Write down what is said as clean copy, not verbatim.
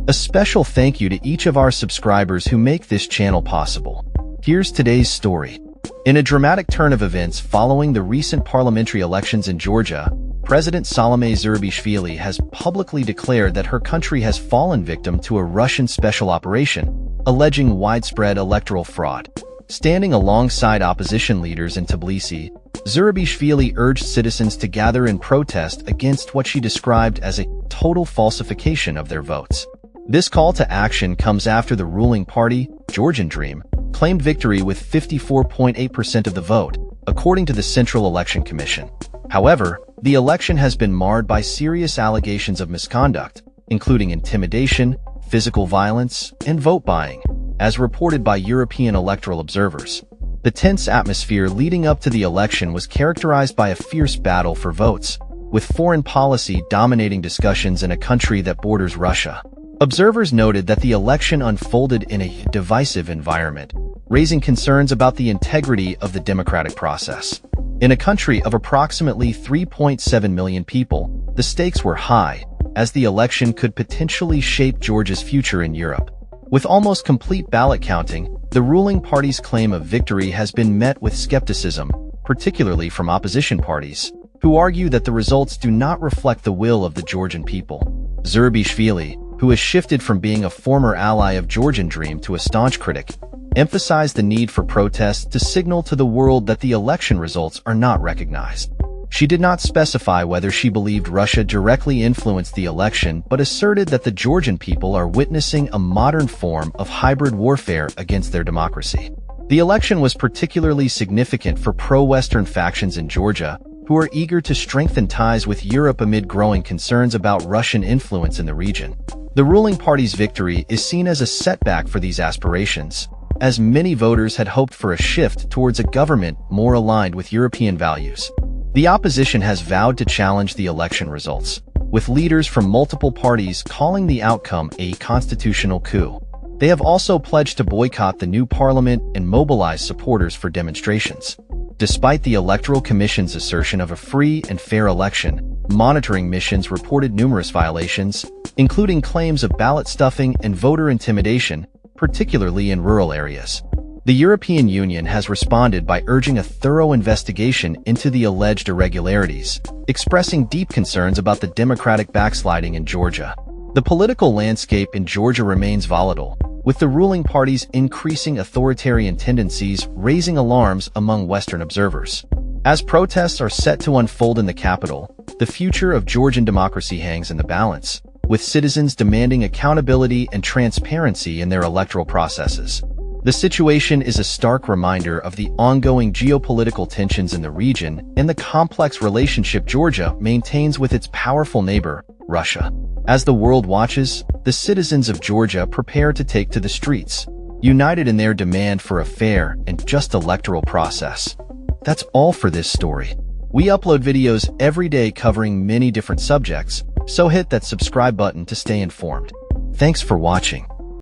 A special thank you to each of our subscribers who make this channel possible. Here's today's story. In a dramatic turn of events following the recent parliamentary elections in Georgia, President Salome Zourabichvili has publicly declared that her country has fallen victim to a Russian special operation, alleging widespread electoral fraud. Standing alongside opposition leaders in Tbilisi, Zourabichvili urged citizens to gather in protest against what she described as a total falsification of their votes. This call to action comes after the ruling party, Georgian Dream, claimed victory with 54.8% of the vote, according to the Central Election Commission. However, the election has been marred by serious allegations of misconduct, including intimidation, physical violence, and vote buying, as reported by European electoral observers. The tense atmosphere leading up to the election was characterized by a fierce battle for votes, with foreign policy dominating discussions in a country that borders Russia. Observers noted that the election unfolded in a divisive environment, raising concerns about the integrity of the democratic process. In a country of approximately 3.7 million people, the stakes were high, as the election could potentially shape Georgia's future in Europe. With almost complete ballot counting, the ruling party's claim of victory has been met with skepticism, particularly from opposition parties, who argue that the results do not reflect the will of the Georgian people. Zourabichvili, who has shifted from being a former ally of Georgian Dream to a staunch critic, emphasized the need for protests to signal to the world that the election results are not recognized. She did not specify whether she believed Russia directly influenced the election, but asserted that the Georgian people are witnessing a modern form of hybrid warfare against their democracy. The election was particularly significant for pro-Western factions in Georgia, who are eager to strengthen ties with Europe amid growing concerns about Russian influence in the region. The ruling party's victory is seen as a setback for these aspirations, as many voters had hoped for a shift towards a government more aligned with European values. The opposition has vowed to challenge the election results, with leaders from multiple parties calling the outcome a constitutional coup. They have also pledged to boycott the new parliament and mobilize supporters for demonstrations. Despite the Electoral Commission's assertion of a free and fair election, monitoring missions reported numerous violations, including claims of ballot stuffing and voter intimidation, particularly in rural areas. The European Union has responded by urging a thorough investigation into the alleged irregularities, expressing deep concerns about the democratic backsliding in Georgia. The political landscape in Georgia remains volatile, with the ruling party's increasing authoritarian tendencies raising alarms among Western observers. As protests are set to unfold in the capital, the future of Georgian democracy hangs in the balance, with citizens demanding accountability and transparency in their electoral processes. The situation is a stark reminder of the ongoing geopolitical tensions in the region and the complex relationship Georgia maintains with its powerful neighbor, Russia. As the world watches, the citizens of Georgia prepare to take to the streets, united in their demand for a fair and just electoral process. That's all for this story. We upload videos every day covering many different subjects, so hit that subscribe button to stay informed. Thanks for watching.